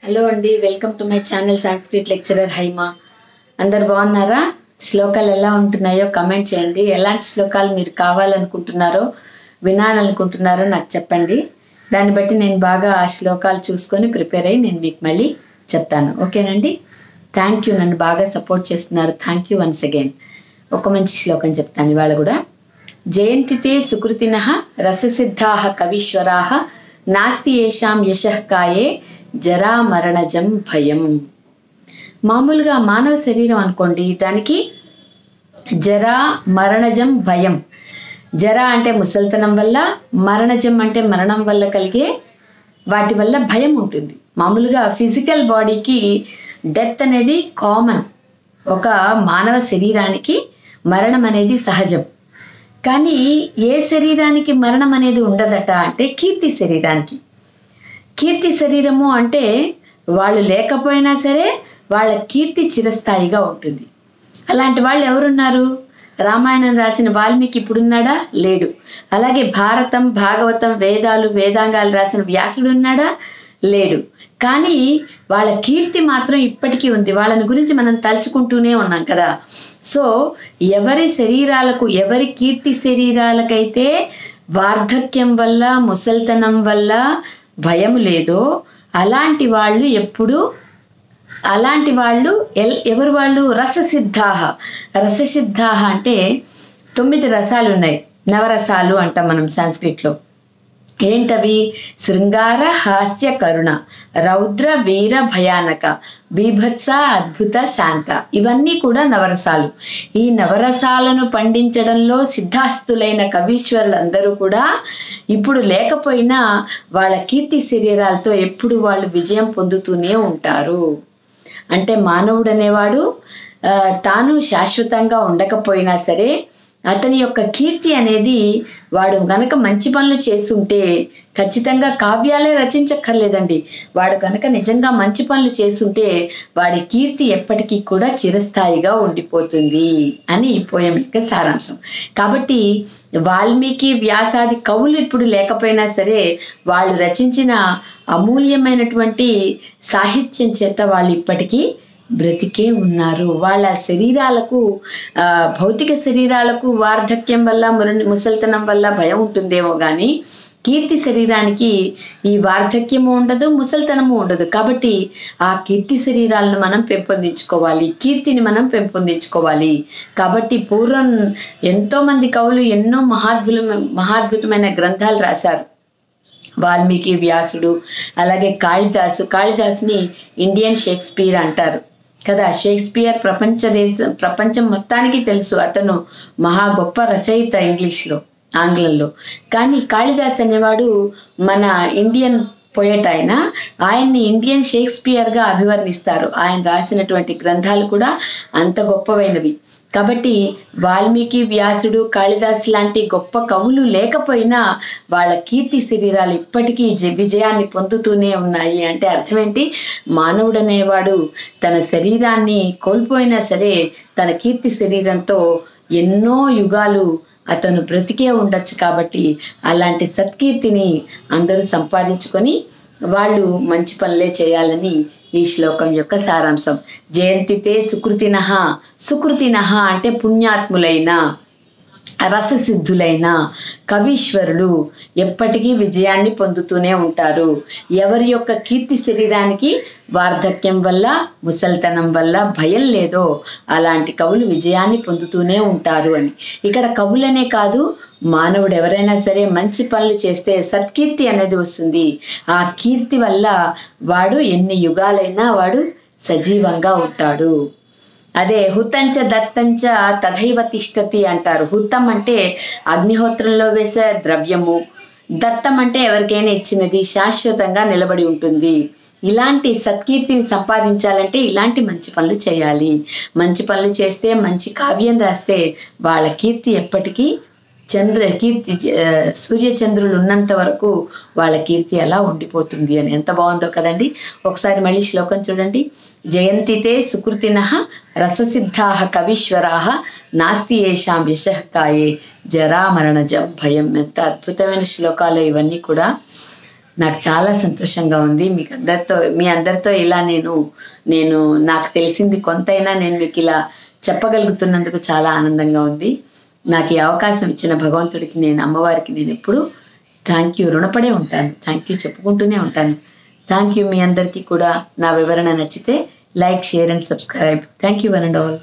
Hello అండి, welcome to my channel Sanskrit lecturer Haima. అందరు బాగున్నారా? శ్లోకాలు ఎలా ఉంటున్నాయో కమెంట్ చేయండి. ఎలాంటి శ్లోకాలు మీరు కావాలనుకుంటున్నారో వినాలనుకుంటున్నారో నాకు చెప్పండి. దాన్ని బట్టి నేను బాగా ఆ శ్లోకాలు చూసుకొని ప్రిపేర్ అయ్యి నేను మీకు మళ్ళీ చెప్తాను. ఓకేనండి? థ్యాంక్ యూ, నన్ను బాగా సపోర్ట్ చేస్తున్నారు. Thank you once again. ఒక మంచి శ్లోకం చెప్తాను ఇవాళ కూడా. జయంతితే సుకృతినః రససిద్ధాః కవీశ్వరాః నాస్తి ఏషాం యశః కాయే జరా మరణజం భయం. మామూలుగా మానవ శరీరం అనుకోండి, దానికి జరా మరణజం భయం. జరా అంటే ముసల్తనం వల్ల, మరణజం అంటే మరణం వల్ల కలిగే వాటి వల్ల భయం ఉంటుంది. మామూలుగా ఫిజికల్ బాడీకి డెత్ అనేది కామన్. ఒక మానవ శరీరానికి మరణం అనేది సహజం. కానీ ఏ శరీరానికి మరణం అనేది ఉండదట అంటే కీర్తి శరీరానికి. కీర్తి శరీరము అంటే వాళ్ళు లేకపోయినా సరే వాళ్ళ కీర్తి చిరస్థాయిగా ఉంటుంది. అలాంటి వాళ్ళు ఎవరున్నారు? రామాయణం రాసిన వాల్మీకి ఇప్పుడున్నాడా? లేడు. అలాగే భారతం, భాగవతం, వేదాలు, వేదాంగాలు రాసిన వ్యాసుడు ఉన్నాడా? లేడు. కానీ వాళ్ళ కీర్తి మాత్రం ఇప్పటికీ ఉంది. వాళ్ళని గురించి మనం తలుచుకుంటూనే ఉన్నాం కదా. సో ఎవరి శరీరాలకు, ఎవరి కీర్తి శరీరాలకైతే వార్ధక్యం వల్ల, ముసల్తనం వల్ల భయం లేదో అలాంటి వాళ్ళు ఎవరు వాళ్ళు? రససిద్ధాహ. రససిద్ధాహ అంటే 9 రసాలు ఉన్నాయి. నవరసాలు అంటాం మనం సంస్కృతిలో. ఏంటవి? శృంగార, హాస్య, కరుణ, రౌద్ర, వీర, భయానక, బీభత్స, అద్భుత, శాంత. ఇవన్నీ కూడా నవరసాలు. ఈ నవరసాలను పండించడంలో సిద్ధాస్తులైన కవీశ్వరులందరూ కూడా ఇప్పుడు లేకపోయినా వాళ్ళ కీర్తి శరీరాలతో ఎప్పుడు వాళ్ళు విజయం పొందుతూనే ఉంటారు. అంటే మానవుడు అనేవాడు తాను శాశ్వతంగా ఉండకపోయినా సరే అతని యొక్క కీర్తి అనేది, వాడు గనక మంచి పనులు చేస్తుంటే ఖచ్చితంగా కావ్యాలే రచించక్కర్లేదండి. వాడు గనక నిజంగా మంచి పనులు చేస్తుంటే వాడి కీర్తి ఎప్పటికీ కూడా చిరస్థాయిగా ఉండిపోతుంది అని ఈ పోయం యొక్క సారాంశం. కాబట్టి వాల్మీకి, వ్యాసాది కవులు ఇప్పుడు లేకపోయినా సరే వాళ్ళు రచించిన అమూల్యమైనటువంటి సాహిత్యం చేత వాళ్ళు ఇప్పటికీ బ్రతికే ఉన్నారు. వాళ్ళ శరీరాలకు, భౌతిక శరీరాలకు వార్ధక్యం వల్ల, ముసల్తనం వల్ల భయం ఉంటుందేమో కానీ కీర్తి శరీరానికి ఈ వార్ధక్యము ఉండదు, ముసల్తనము ఉండదు. కాబట్టి ఆ కీర్తి శరీరాలను మనం పెంపొందించుకోవాలి, కీర్తిని మనం పెంపొందించుకోవాలి. కాబట్టి పూర్వం ఎంతో మంది కవులు ఎన్నో మహాద్భుతమైన గ్రంథాలు రాశారు. వాల్మీకి, వ్యాసుడు, అలాగే కాళిదాసుని ఇండియన్ షేక్స్పియర్ అంటారు కదా. షేక్స్పియర్ ప్రపంచం మొత్తానికి తెలుసు. అతను మహా గొప్ప రచయిత ఇంగ్లీష్లో, ఆంగ్లంలో. కానీ కాళిదాస్ అనేవాడు మన ఇండియన్ పోయట్. ఆయన్ని ఇండియన్ షేక్స్పియర్గా అభివర్ణిస్తారు. ఆయన రాసినటువంటి గ్రంథాలు కూడా అంత గొప్పవైనవి. కాబట్టి వాల్మీకి, వ్యాసుడు, కాళిదాస్ లాంటి గొప్ప కవులు లేకపోయినా వాళ్ళ కీర్తి శరీరాలు ఇప్పటికీ విజయాన్ని పొందుతూనే ఉన్నాయి. అంటే అర్థం ఏంటి? మానవుడు అనేవాడు తన శరీరాన్ని కోల్పోయినా సరే తన కీర్తి శరీరంతో ఎన్నో యుగాలు అతను బ్రతికే ఉండొచ్చు. కాబట్టి అలాంటి సత్కీర్తిని అందరూ సంపాదించుకొని వాళ్ళు మంచి పనులే చేయాలని ఈ శ్లోకం యొక్క సారాంశం. జయంతితే సుకృతినః. సుకృతినః అంటే పుణ్యాత్ములైన, రససిద్ధులైన కవీశ్వరులు ఎప్పటికీ విజయాన్ని పొందుతూనే ఉంటారు. ఎవరి యొక్క కీర్తి శరీరానికి వార్ధక్యం వల్ల, ముసల్తనం వల్ల భయం లేదో అలాంటి కవులు విజయాన్ని పొందుతూనే ఉంటారు అని. ఇక్కడ కవులనే కాదు, మానవుడు ఎవరైనా సరే మంచి పనులు చేస్తే సత్కీర్తి అనేది వస్తుంది. ఆ కీర్తి వల్ల వాడు ఎన్ని యుగాలైనా వాడు సజీవంగా ఉంటాడు. అదే హుతంచ దత్తంచ తథైవ తిష్టతి అంటారు. హుతం అంటే అగ్నిహోత్రంలో వేసే ద్రవ్యము, దత్తం అంటే ఎవరికైనా ఇచ్చినది, శాశ్వతంగా నిలబడి ఉంటుంది. ఇలాంటి సత్కీర్తిని సంపాదించాలంటే ఇలాంటి మంచి పనులు చేయాలి. మంచి పనులు చేస్తే, మంచి కావ్యం రాస్తే వాళ్ళ కీర్తి ఎప్పటికీ సూర్యచంద్రులు ఉన్నంత వరకు వాళ్ళ కీర్తి అలా ఉండిపోతుంది అని. ఎంత బాగుందో కదండి. ఒకసారి మళ్ళీ శ్లోకం చూడండి. జయంతితే సుకృతినః రససిద్ధాః కవీశ్వరాః నాస్తి ఏషాం యశః కాయే జరా మరణజం భయం. ఎంత అద్భుతమైన శ్లోకాలు ఇవన్నీ కూడా. నాకు చాలా సంతోషంగా ఉంది. మీ అందరితో ఇలా నేను నాకు తెలిసింది కొంతైనా నేను మీకు ఇలా చెప్పగలుగుతున్నందుకు చాలా ఆనందంగా ఉంది. నాకు ఈ అవకాశం ఇచ్చిన భగవంతుడికి, నేను అమ్మవారికి నేను ఎప్పుడు థ్యాంక్ యూ రుణపడే ఉంటాను. థ్యాంక్ యూ చెప్పుకుంటూనే ఉంటాను. Thank you. మీ అందరికీ కూడా నా వివరణ నచ్చితే like, share and subscribe. Thank you one and all.